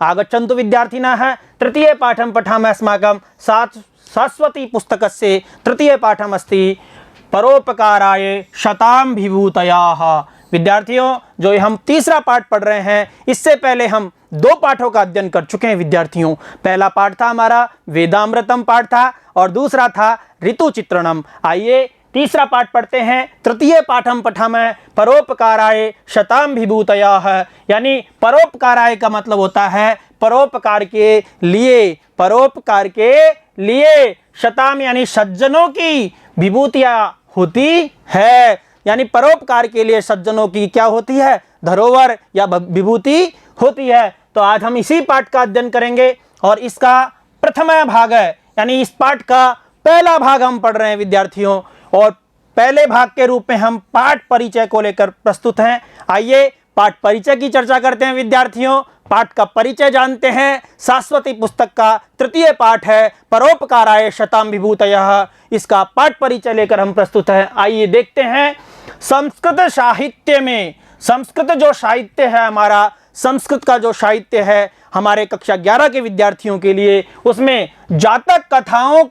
आगच्छन्तु विद्यार्थिनः तृतीय पाठं पठामः अस्माकं सरस्वती पुस्तकस्य तृतीय पाठम् अस्ति परोपकाराय शतां विभूतयः। विद्यार्थियों, जो हम तीसरा पाठ पढ़ रहे हैं, इससे पहले हम 2 पाठों का अध्ययन कर चुके हैं विद्यार्थियों। पहला पाठ था हमारा वेदामृतम पाठ था और दूसरा था ऋतु चित्रणम। आइए तीसरा पाठ पढ़ते हैं। तृतीय पाठम पठामः परोपकाराय शतां विभूतयः, यानी परोपकाराय का मतलब होता है परोपकार के लिए, परोपकार के लिए शताम यानी सज्जनों की विभूतियां होती है, यानी परोपकार के लिए सज्जनों की क्या होती है, धरोहर या विभूति होती है। तो आज हम इसी पाठ का अध्ययन करेंगे और इसका प्रथम भाग है, यानी इस पाठ का पहला भाग हम पढ़ रहे हैं विद्यार्थियों। और पहले भाग के रूप में हम पाठ परिचय को लेकर प्रस्तुत हैं। आइए पाठ परिचय की चर्चा करते हैं विद्यार्थियों। पाठ का परिचय जानते हैं। सरस्वती पुस्तक का तृतीय पाठ है परोपकाराय शतां विभूतयः। इसका पाठ परिचय लेकर हम प्रस्तुत हैं। आइए देखते हैं। संस्कृत साहित्य में, संस्कृत जो साहित्य है हमारा, संस्कृत का जो साहित्य है हमारे कक्षा 11 के विद्यार्थियों के लिए, उसमें जातक कथाओं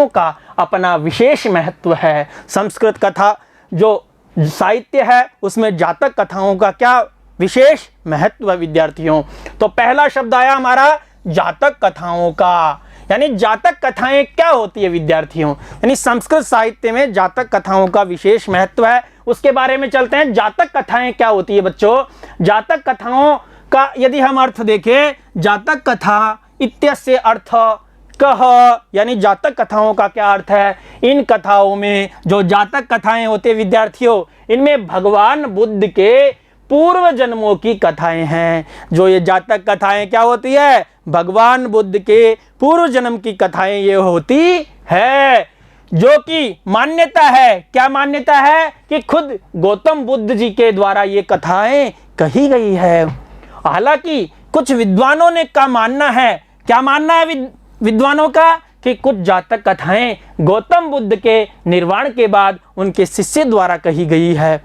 का अपना विशेष महत्व है। संस्कृत कथा जो साहित्य है उसमें जातक कथाओं का क्या विशेष महत्व है विद्यार्थियों। तो पहला शब्द आया हमारा जातक कथाओं का, यानी जातक कथाएं क्या होती है विद्यार्थियों, यानी संस्कृत साहित्य में जातक कथाओं का विशेष महत्व है। उसके बारे में चलते हैं। जातक कथाएं क्या होती है बच्चों। जातक कथाओं का यदि हम अर्थ देखें, जातक कथा इत्यस्य अर्थ कह, यानी जातक कथाओं का क्या अर्थ है। इन कथाओं में जो जातक कथाएं होते हैं विद्यार्थियों, इनमें भगवान बुद्ध के पूर्व जन्मों की कथाएं हैं। जो ये जातक कथाएं क्या होती है, भगवान बुद्ध के पूर्व जन्म की कथाएं ये होती है। जो कि मान्यता है, क्या मान्यता है कि खुद गौतम बुद्ध जी के द्वारा ये कथाएं कही गई है। हालांकि कुछ विद्वानों ने का मानना है, क्या मानना है विद्वानों का, कि कुछ जातक कथाएं गौतम बुद्ध के निर्वाण के बाद उनके शिष्य द्वारा कही गई है।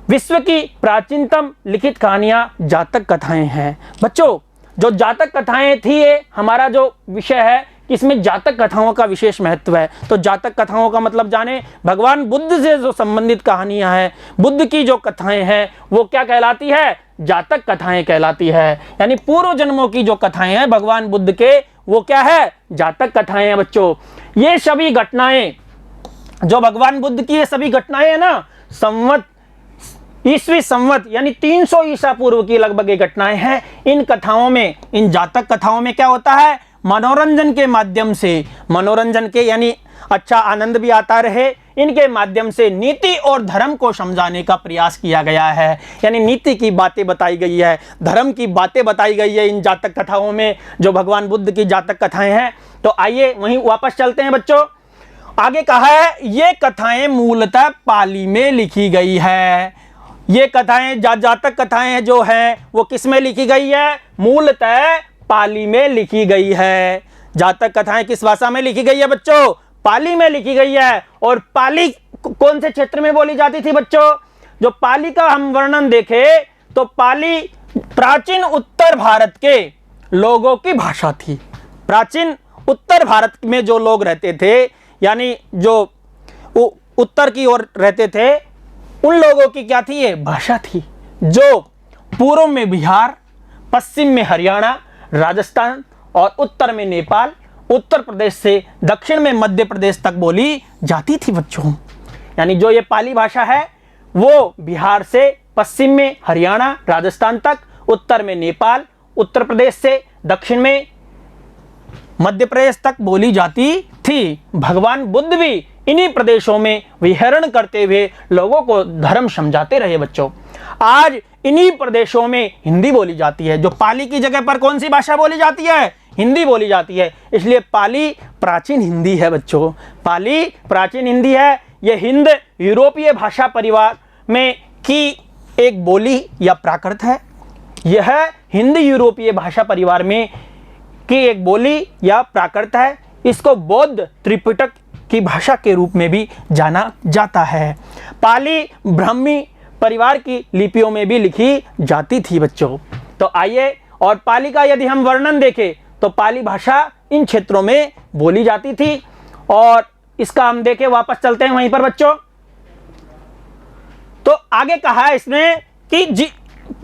विश्व की प्राचीनतम लिखित कहानियां जातक कथाएं हैं। बच्चों, जो जातक कथाएं थी, ये हमारा जो विषय है कि इसमें जातक कथाओं का विशेष महत्व है। तो जातक कथाओं का मतलब जाने, भगवान बुद्ध से जो संबंधित कहानियां हैं, बुद्ध की जो कथाएं हैं वो क्या कहलाती है, जातक कथाएं कहलाती है। यानी पूर्व जन्मों की जो कथाएं हैं भगवान बुद्ध के, वो क्या है, जातक कथाएं हैं बच्चों। ये सभी घटनाएं जो भगवान बुद्ध की ये सभी घटनाएं है ना, ईस्वी संवत यानी 300 ईसा पूर्व की लगभग ये घटनाएं हैं। इन कथाओं में, इन जातक कथाओं में क्या होता है, मनोरंजन के माध्यम से, मनोरंजन के यानी अच्छा आनंद भी आता रहे, इनके माध्यम से नीति और धर्म को समझाने का प्रयास किया गया है। यानी नीति की बातें बताई गई है, धर्म की बातें बताई गई है इन जातक कथाओं में, जो भगवान बुद्ध की जातक कथाएं हैं। तो आइए वहीं वापस चलते हैं बच्चों। आगे कहा है ये कथाएं मूलतः पाली में लिखी गई है। ये कथाएं जातक कथाएं जो हैं वो किस में लिखी गई है, मूलतः पाली में लिखी गई है। जातक कथाएं किस भाषा में लिखी गई है बच्चों, पाली में लिखी गई है। और पाली कौन से क्षेत्र में बोली जाती थी बच्चों, जो पाली का हम वर्णन देखें तो पाली प्राचीन उत्तर भारत के लोगों की भाषा थी। प्राचीन उत्तर भारत में जो लोग रहते थे, यानी जो उत्तर की ओर रहते थे, उन लोगों की क्या थी, ये भाषा थी। जो पूर्व में बिहार, पश्चिम में हरियाणा, राजस्थान और उत्तर में नेपाल, उत्तर प्रदेश से दक्षिण में मध्य प्रदेश तक बोली जाती थी बच्चों। यानी जो ये पाली भाषा है वो बिहार से पश्चिम में हरियाणा, राजस्थान तक, उत्तर में नेपाल, उत्तर प्रदेश से दक्षिण में मध्य प्रदेश तक बोली जाती थी। भगवान बुद्ध भी इन्हीं प्रदेशों में विहरण करते हुए लोगों को धर्म समझाते रहे बच्चों। आज इन्हीं प्रदेशों में हिंदी बोली जाती है। जो पाली की जगह पर कौन सी भाषा बोली जाती है, हिंदी बोली जाती है। इसलिए पाली प्राचीन हिंदी है बच्चों, पाली प्राचीन हिंदी है। यह हिंद यूरोपीय भाषा परिवार में की एक बोली या प्राकृत है। यह हिंद यूरोपीय भाषा परिवार में की एक बोली या प्राकृत है। इसको बौद्ध त्रिपिटक की भाषा के रूप में भी जाना जाता है। पाली ब्राह्मी परिवार की लिपियों में भी लिखी जाती थी बच्चों। तो आइए और पाली का यदि हम वर्णन देखें तो पाली भाषा इन क्षेत्रों में बोली जाती थी। और इसका हम देखें, वापस चलते हैं वहीं पर बच्चों। तो आगे कहा है इसमें कि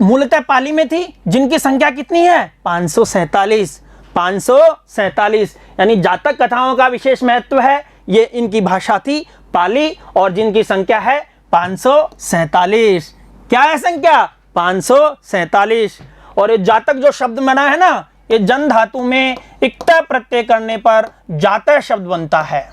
मूलतः पाली में थी, जिनकी संख्या कितनी है 547। 547 यानी जातक कथाओं का विशेष महत्व है, ये इनकी भाषा थी पाली, और जिनकी संख्या है 547। क्या है संख्या 547। और ये जातक जो शब्द बना है ना, ये जन धातु में इक्ता प्रत्यय करने पर जातक शब्द बनता है।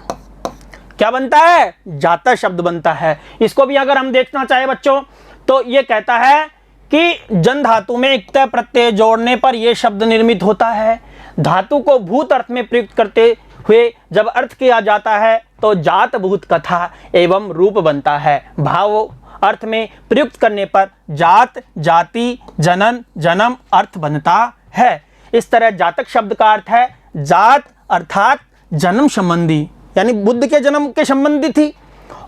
क्या बनता है? जातक शब्द बनता है। इसको भी अगर हम देखना चाहे बच्चों तो ये कहता है कि जन धातु में इक्ता प्रत्यय जोड़ने पर यह शब्द निर्मित होता है। धातु को भूत अर्थ में प्रयुक्त करते हुए जब अर्थ किया जाता है तो जात भूत कथा एवं रूप बनता है। भाव अर्थ में प्रयुक्त करने पर जात, जाति, जनन, जन्म अर्थ बनता है। इस तरह जातक शब्द का अर्थ है जात अर्थात जन्म संबंधी, यानी बुद्ध के जन्म के संबंधी थी।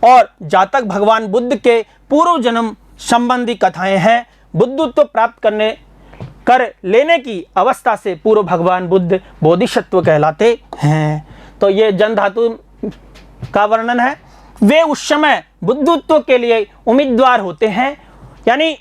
और जातक भगवान बुद्ध के पूर्व जन्म संबंधी कथाएं हैं। बुद्धत्व प्राप्त कर लेने की अवस्था से पूर्व भगवान बुद्ध बोधिसत्व कहलाते हैं। तो ये जन धातु का वर्णन है। वे उस समय बुद्धत्व के लिए उम्मीदवार होते हैं, यानी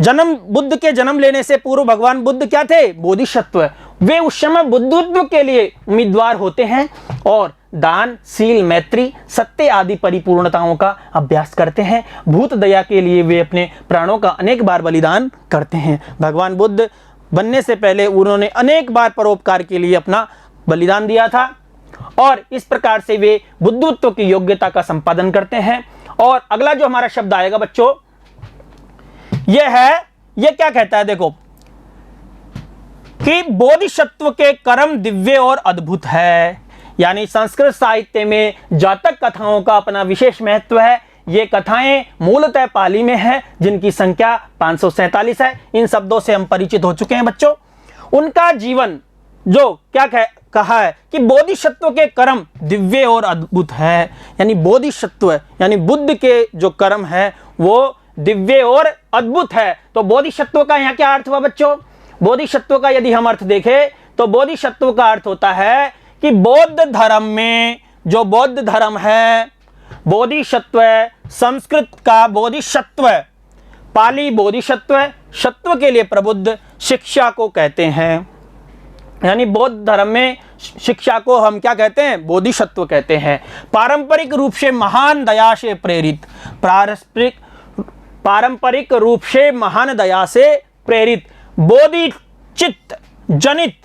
बुद्ध के जन्म लेने से पूर्व भगवान बुद्ध क्या थे? बोधिसत्व। वे उस समय बुद्धत्व के लिए उम्मीदवार होते हैं और दान, सील, मैत्री, सत्य आदि परिपूर्णताओं का अभ्यास करते हैं। भूत दया के लिए वे अपने प्राणों का अनेक बार बलिदान करते हैं। भगवान बुद्ध बनने से पहले उन्होंने अनेक बार परोपकार के लिए अपना बलिदान दिया था और इस प्रकार से वे बुद्धत्व की योग्यता का संपादन करते हैं। और अगला जो हमारा शब्द आएगा बच्चों, यह क्या कहता है? देखो कि बोधिसत्व के कर्म दिव्य और अद्भुत है। यानी संस्कृत साहित्य में जातक कथाओं का अपना विशेष महत्व है। ये कथाएं मूलतः पाली में हैं, जिनकी संख्या 547 है। इन शब्दों से हम परिचित हो चुके हैं बच्चों। उनका जीवन जो क्या कहा है कि बोधिसत्व के कर्म दिव्य और अद्भुत है, यानी बोधिसत्व यानी बुद्ध के जो कर्म है वो दिव्य और अद्भुत है। तो बोधिसत्व का यहाँ क्या अर्थ हुआ बच्चों? बोधिसत्व का यदि हम अर्थ देखें तो बोधिसत्व का अर्थ होता है कि बौद्ध धर्म में जो बौद्ध धर्म है, बोधिसत्व, संस्कृत का बोधिसत्व, पाली बोधिसत्व, सत्व के लिए प्रबुद्ध, शिक्षा को कहते हैं। यानी बौद्ध धर्म में शिक्षा को हम क्या कहते हैं? बोधिसत्व कहते हैं। पारंपरिक रूप से महान दया से प्रेरित, पारंपरिक रूप से महान दया से प्रेरित, बोधिचित्त जनित,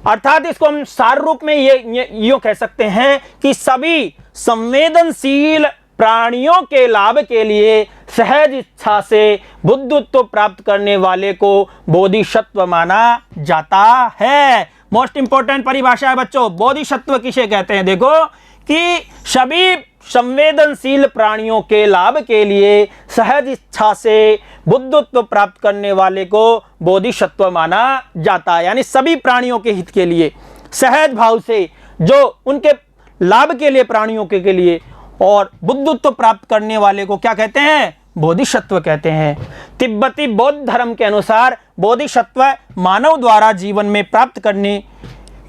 अर्थात इसको हम सार रूप में ये यूं कह सकते हैं कि सभी संवेदनशील प्राणियों के लाभ के लिए सहज इच्छा से बुद्धत्व प्राप्त करने वाले को बोधिसत्व माना जाता है। मोस्ट इंपॉर्टेंट परिभाषा है बच्चों, बोधिसत्व किसे कहते हैं? देखो कि सभी संवेदनशील प्राणियों के लाभ के लिए सहज इच्छा से बुद्धत्व प्राप्त करने वाले को बोधिसत्व माना जाता है। यानी सभी प्राणियों के हित के लिए, सहज भाव से, जो उनके लाभ के लिए, प्राणियों के लिए, और बुद्धत्व प्राप्त करने वाले को क्या कहते हैं? बोधिसत्व कहते हैं। तिब्बती बौद्ध धर्म के अनुसार बोधिसत्व मानव द्वारा जीवन में प्राप्त करने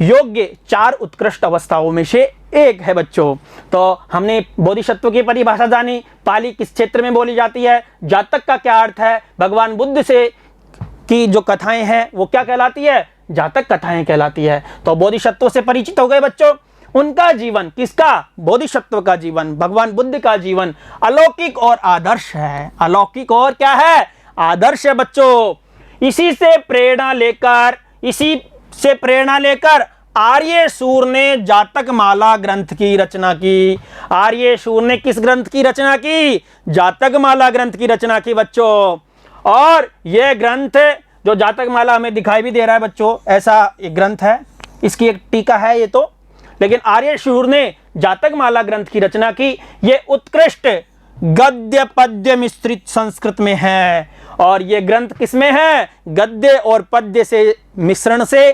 योग्य 4 उत्कृष्ट अवस्थाओं में से एक है बच्चों। तो हमने बोधिसत्व की परिभाषा जानी, पाली किस क्षेत्र में बोली जाती है, जातक का क्या अर्थ है, भगवान बुद्ध से की जो कथाएं हैं वो क्या कहलाती है? जातक कथाएं कहलाती है। तो बोधिसत्व से परिचित हो गए बच्चों। उनका जीवन, किसका? बोधिसत्व का जीवन, भगवान बुद्ध का जीवन अलौकिक और आदर्श है। अलौकिक और क्या है? आदर्श है बच्चों। इसी से प्रेरणा लेकर आर्यशूर ने जातक माला ग्रंथ की रचना की। आर्यशूर ने किस ग्रंथ की रचना की? जातक माला ग्रंथ की रचना की बच्चों। और यह ग्रंथ जो जातक माला हमें दिखाई भी दे रहा है बच्चों, ऐसा एक ग्रंथ है, इसकी एक टीका है ये तो, लेकिन आर्यशूर ने जातक माला ग्रंथ की रचना की। ये उत्कृष्ट गद्य पद्य मिश्रित संस्कृत में है। और ये ग्रंथ किसमें है? गद्य और पद्य से मिश्रण से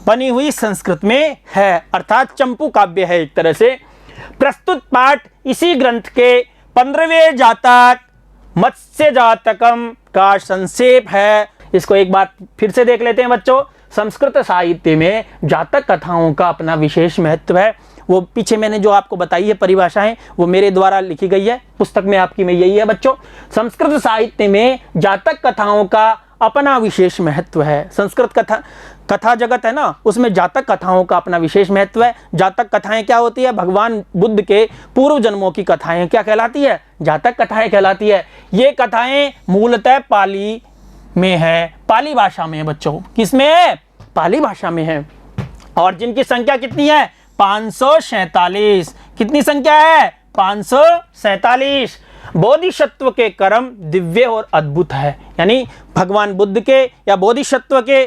बनी हुई संस्कृत में है, अर्थात चंपू काव्य है एक तरह से। प्रस्तुत पाठ इसी ग्रंथ के 15वें जातक मत्स्य जातकम का संक्षेप है। इसको एक बार फिर से देख लेते हैं बच्चों। संस्कृत साहित्य में जातक कथाओं का अपना विशेष महत्व है। वो पीछे मैंने जो आपको बताई है परिभाषाएं, वो मेरे द्वारा लिखी गई है पुस्तक में आपकी में, यही है बच्चों। संस्कृत साहित्य में जातक कथाओं का अपना विशेष महत्व है। संस्कृत कथा जगत है ना, उसमें जातक कथाओं का अपना विशेष महत्व है। जातक कथाएं क्या होती है? भगवान बुद्ध के पूर्व जन्मों की कथाएं क्या कहलाती है? जातक कथाएं कहलाती है। ये कथाएं मूलतः पाली में है, पाली भाषा में है बच्चों। किसमें है? पाली भाषा में है। और जिनकी संख्या कितनी है? 547। कितनी संख्या है? 547। बोधिसत्व के कर्म दिव्य और अद्भुत है, यानी भगवान बुद्ध के या बोधिसत्व के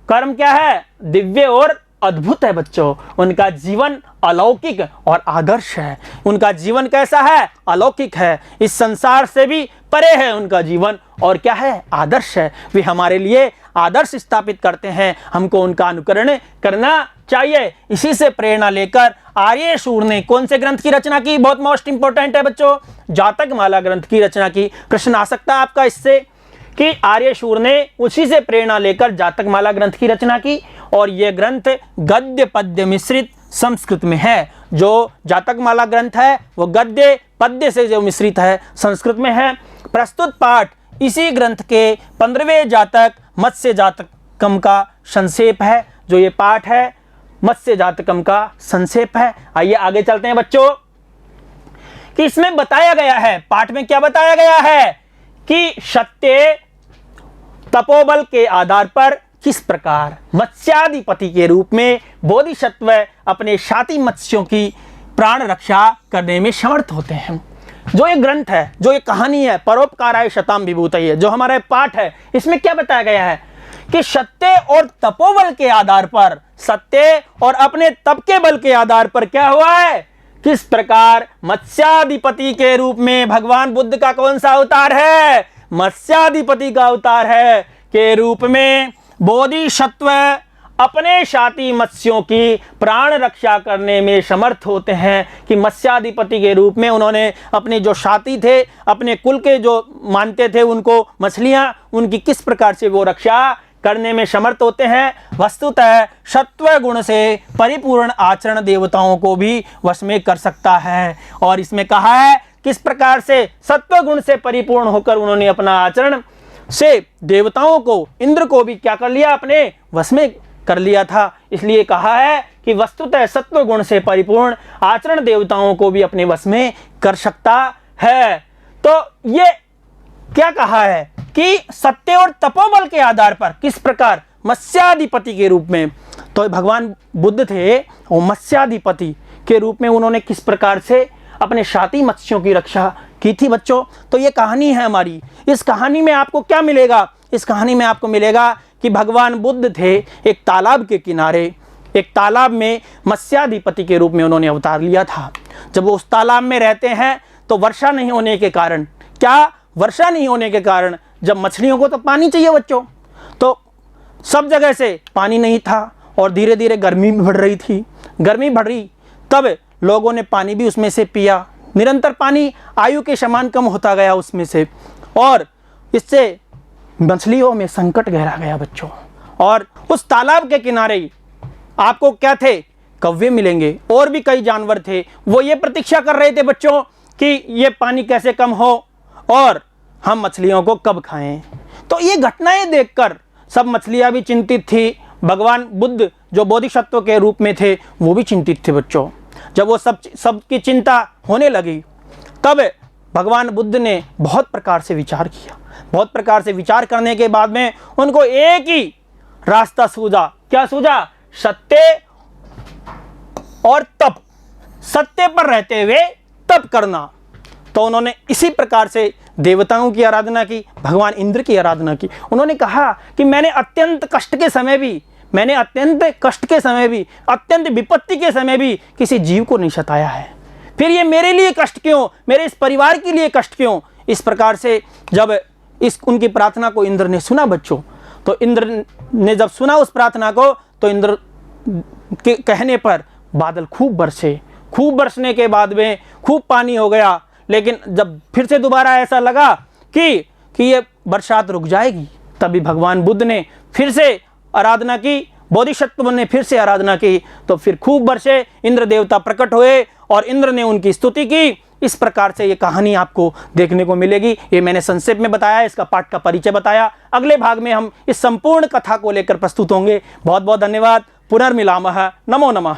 कर्म क्या है? दिव्य और अद्भुत है बच्चों। उनका जीवन अलौकिक और आदर्श है। उनका जीवन कैसा है? अलौकिक है, इस संसार से भी परे है उनका जीवन, और क्या है? आदर्श है। वे हमारे लिए आदर्श स्थापित करते हैं, हमको उनका अनुकरण करना चाहिए। इसी से प्रेरणा लेकर आर्यशूर ने कौन से ग्रंथ की रचना की? बहुत मोस्ट इंपॉर्टेंट है बच्चों, जातक माला ग्रंथ की रचना की। प्रश्न आ सकता है आपका इससे कि आर्यशूर ने उसी से प्रेरणा लेकर जातक माला ग्रंथ की रचना की, और यह ग्रंथ गद्य पद्य मिश्रित संस्कृत में है। जो जातक माला ग्रंथ है वो गद्य पद्य से जो मिश्रित है, संस्कृत में है। प्रस्तुत पाठ इसी ग्रंथ के 15वें जातक मत्स्य जातकम का संक्षेप है। जो ये पाठ है मत्स्य जातकम का संक्षेप है। आइए आगे चलते हैं बच्चों कि इसमें बताया गया है, पाठ में क्या बताया गया है कि सत्य तपोबल के आधार पर किस प्रकार मत्स्याधिपति के रूप में बोधिसत्व अपने साथी मत्स्यों की प्राण रक्षा करने में समर्थ होते हैं। जो ये ग्रंथ है, जो ये कहानी है, परोपकाराय शताम विभूतये है, जो हमारा पाठ है, इसमें क्या बताया गया है कि सत्य और तपोबल के आधार पर, सत्य और अपने तप के बल के आधार पर क्या हुआ है, किस प्रकार मत्स्याधिपति के रूप में भगवान बुद्ध का कौन सा अवतार है? मत्स्याधिपति का अवतार है के रूप में बोधिसत्व अपने साथी मत्स्यों की प्राण रक्षा करने में समर्थ होते हैं। कि मत्स्याधिपति के रूप में उन्होंने अपने जो साथी थे, अपने कुल के जो मानते थे उनको, मछलियां, उनकी किस प्रकार से वो रक्षा करने में समर्थ होते हैं। वस्तुतः सत्व गुण से परिपूर्ण आचरण देवताओं को भी वश में कर सकता है। और इसमें कहा है किस प्रकार से सत्व गुण से परिपूर्ण होकर उन्होंने अपना आचरण से देवताओं को, इंद्र को भी क्या कर लिया? अपने वश में कर लिया था। इसलिए कहा है कि वस्तुतः सत्व गुण से परिपूर्ण आचरण देवताओं को भी अपने वश में कर सकता है। तो ये क्या कहा है कि सत्य और तपोबल के आधार पर किस प्रकार मत्स्याधिपति के रूप में, तो भगवान बुद्ध थे वो मत्स्याधिपति के रूप में उन्होंने किस प्रकार से अपने साथी मत्स्यों की रक्षा की थी बच्चों। तो ये कहानी है हमारी। इस कहानी में आपको क्या मिलेगा? इस कहानी में आपको मिलेगा कि भगवान बुद्ध थे एक तालाब के किनारे, एक तालाब में मत्स्याधिपति के रूप में उन्होंने अवतार लिया था। जब वो उस तालाब में रहते हैं तो वर्षा नहीं होने के कारण, क्या वर्षा नहीं होने के कारण, जब मछलियों को तो पानी चाहिए बच्चों, तो सब जगह से पानी नहीं था और धीरे धीरे गर्मी भी बढ़ रही थी। गर्मी बढ़ रही, तब लोगों ने पानी भी उसमें से पिया। निरंतर पानी आयु के समान कम होता गया उसमें से, और इससे मछलियों में संकट गहरा गया बच्चों। और उस तालाब के किनारे आपको क्या थे? कौवे मिलेंगे, और भी कई जानवर थे। वो ये प्रतीक्षा कर रहे थे बच्चों कि ये पानी कैसे कम हो और हम मछलियों को कब खाएं। तो ये घटनाएं देखकर सब मछलियां भी चिंतित थी। भगवान बुद्ध जो बोधिसत्व के रूप में थे वो भी चिंतित थे बच्चों। जब वो सब की चिंता होने लगी, तब भगवान बुद्ध ने बहुत प्रकार से विचार किया। बहुत प्रकार से विचार करने के बाद में उनको एक ही रास्ता सूझा। क्या सूझा? सत्य और तप, सत्य पर रहते हुए तप करना। तो उन्होंने इसी प्रकार से देवताओं की आराधना की, भगवान इंद्र की आराधना की। उन्होंने कहा कि मैंने अत्यंत कष्ट के समय भी, अत्यंत विपत्ति के समय भी किसी जीव को नहीं सताया है, फिर ये मेरे लिए कष्ट क्यों, मेरे इस परिवार के लिए कष्ट क्यों। इस प्रकार से जब उनकी प्रार्थना को इंद्र ने सुना बच्चों, तो इंद्र ने जब सुना उस प्रार्थना को, तो इंद्र के कहने पर बादल खूब बरसे। खूब बरसने के बाद में खूब पानी हो गया। लेकिन जब फिर से दोबारा ऐसा लगा कि ये बरसात रुक जाएगी, तभी भगवान बुद्ध ने फिर से आराधना की, बोधिसत्व ने फिर से आराधना की, तो फिर खूब वर्षे इंद्र देवता प्रकट हुए और इंद्र ने उनकी स्तुति की। इस प्रकार से ये कहानी आपको देखने को मिलेगी। ये मैंने संक्षेप में बताया, इसका पाठ का परिचय बताया। अगले भाग में हम इस संपूर्ण कथा को लेकर प्रस्तुत होंगे। बहुत बहुत धन्यवाद। पुनर्मिलामः। नमो नमः।